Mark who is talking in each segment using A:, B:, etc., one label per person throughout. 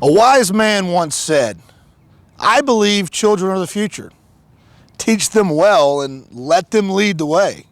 A: A wise man once said, "I believe children are the future. Teach them well and let them lead the way."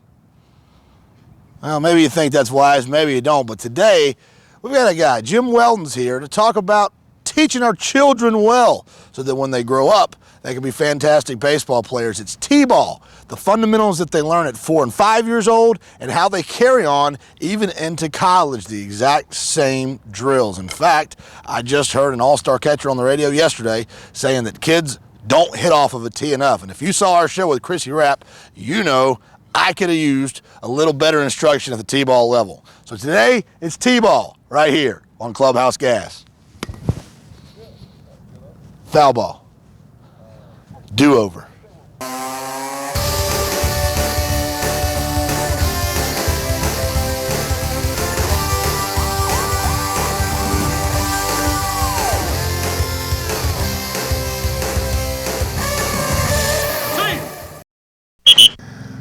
A: Well, maybe you think that's wise, maybe you don't, but today we've got a guy, Jim Weldon's here to talk about teaching our children well so that when they grow up, they can be fantastic baseball players. It's T-ball, the fundamentals that they learn at 4 and 5 years old and how they carry on even into college, the exact same drills. In fact, I just heard an all-star catcher on the radio yesterday saying that kids don't hit off of a tee enough. And if you saw our show with Chrissy Rapp, you know I could have used a little better instruction at the T-ball level. So today, it's T-ball right here on Clubhouse Gas. Foul ball. Do-over.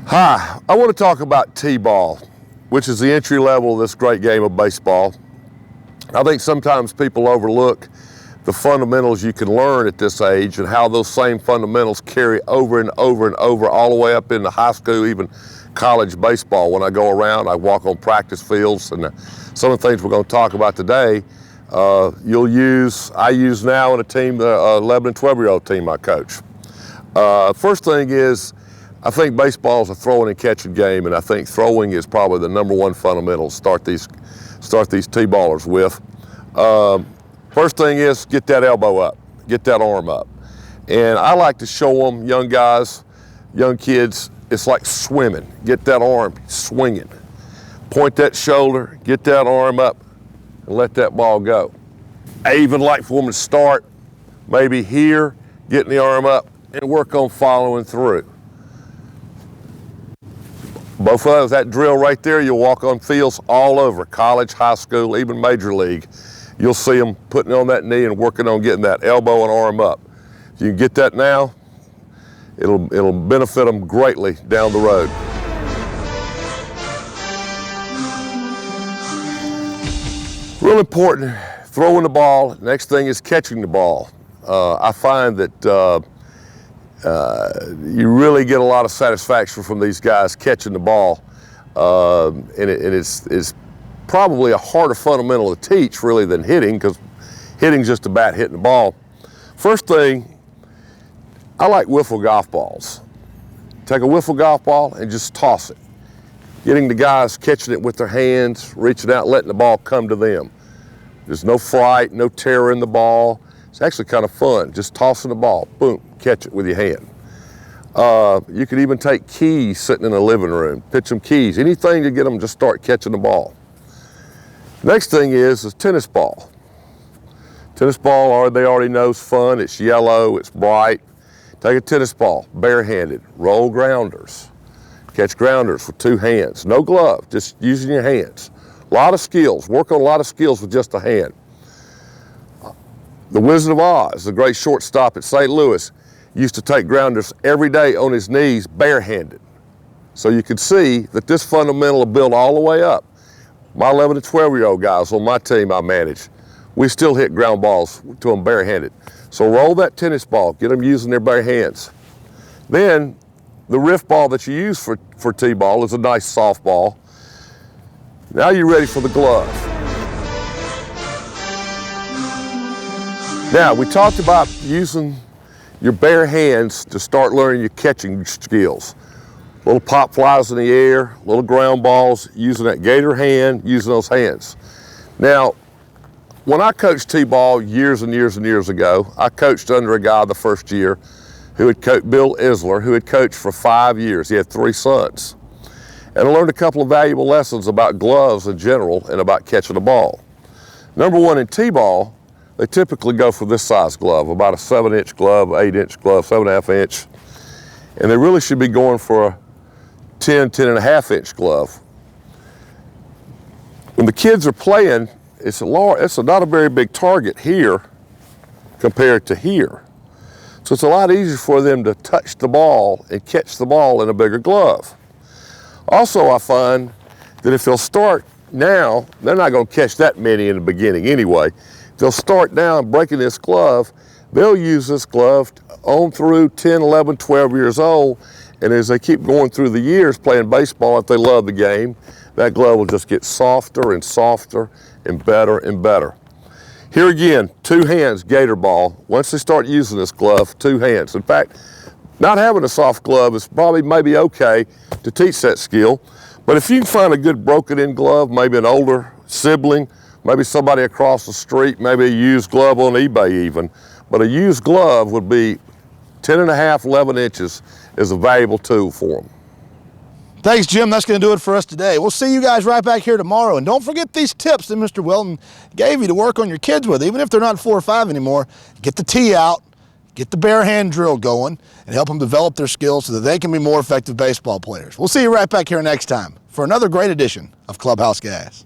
B: Hi, I want to talk about T-ball, which is the entry level of this great game of baseball. I think sometimes people overlook the fundamentals you can learn at this age and how those same fundamentals carry over and over and over all the way up into high school, even college baseball. When I go around, I walk on practice fields, and some of the things we're going to talk about today, I use now in a team, the 11 and 12-year-old team I coach. First thing is, I think baseball is a throwing and catching game, and I think throwing is probably the number one fundamental to start these T-ballers with. First thing is get that elbow up, get that arm up. And I like to show them, young guys, young kids, it's like swimming. Get that arm swinging. Point that shoulder, get that arm up, and let that ball go. I even like for them to start maybe here, getting the arm up, and work on following through. Both of those, that drill right there, you'll walk on fields all over, college, high school, even major league. You'll see them putting on that knee and working on getting that elbow and arm up. If you can get that now, it'll benefit them greatly down the road. Real important, throwing the ball. Next thing is catching the ball. I find that you really get a lot of satisfaction from these guys catching the ball, and it's probably a harder fundamental to teach really than hitting, because hitting's just about hitting the ball. First thing, I like wiffle golf balls. Take a wiffle golf ball and just toss it. Getting the guys catching it with their hands, reaching out, letting the ball come to them. There's no fright, no terror in the ball. It's actually kind of fun, just tossing the ball, boom, catch it with your hand. You could even take keys sitting in the living room, pitch them keys, anything to get them to start catching the ball. Next thing is tennis ball. Tennis ball, they already know, is fun. It's yellow, it's bright. Take a tennis ball, barehanded, roll grounders. Catch grounders with 2 hands. No glove, just using your hands. A lot of skills, work on a lot of skills with just a hand. The Wizard of Oz, the great shortstop at St. Louis, used to take grounders every day on his knees barehanded. So you can see that this fundamental will build all the way up. My 11 to 12-year-old guys on my team I manage, we still hit ground balls to them barehanded. So roll that tennis ball, get them using their bare hands. Then the riff ball that you use for T-ball is a nice soft ball. Now you're ready for the glove. Now, we talked about using your bare hands to start learning your catching skills. Little pop flies in the air, little ground balls, using that gator hand, using those hands. Now, when I coached T-ball years and years and years ago, I coached under a guy the first year who had coached, Bill Isler, who had coached for 5 years. He had 3 sons. And I learned a couple of valuable lessons about gloves in general and about catching the ball. Number one, in T-ball, they typically go for this size glove, about a 7-inch glove, 8-inch glove, 7.5 inch. And they really should be going for a 10.5 inch glove. When the kids are playing, it's not a very big target here compared to here. So it's a lot easier for them to touch the ball and catch the ball in a bigger glove. Also, I find that if they'll start now, they're not going to catch that many in the beginning anyway. If they'll start down breaking this glove. They'll use this glove on through 10, 11, 12 years old. And as they keep going through the years playing baseball, if they love the game, that glove will just get softer and softer and better and better. Here again, 2 hands gator ball. Once they start using this glove, 2 hands. In fact, not having a soft glove is probably maybe okay to teach that skill. But if you can find a good broken in glove, maybe an older sibling, maybe somebody across the street, maybe a used glove on eBay even, but a used glove would be 10 and a half, 11 inches is a valuable tool for them.
A: Thanks, Jim. That's going to do it for us today. We'll see you guys right back here tomorrow. And don't forget these tips that Mr. Weldon gave you to work on your kids with, even if they're not 4 or 5 anymore. Get the tee out, get the bare hand drill going, and help them develop their skills so that they can be more effective baseball players. We'll see you right back here next time for another great edition of Clubhouse Gas.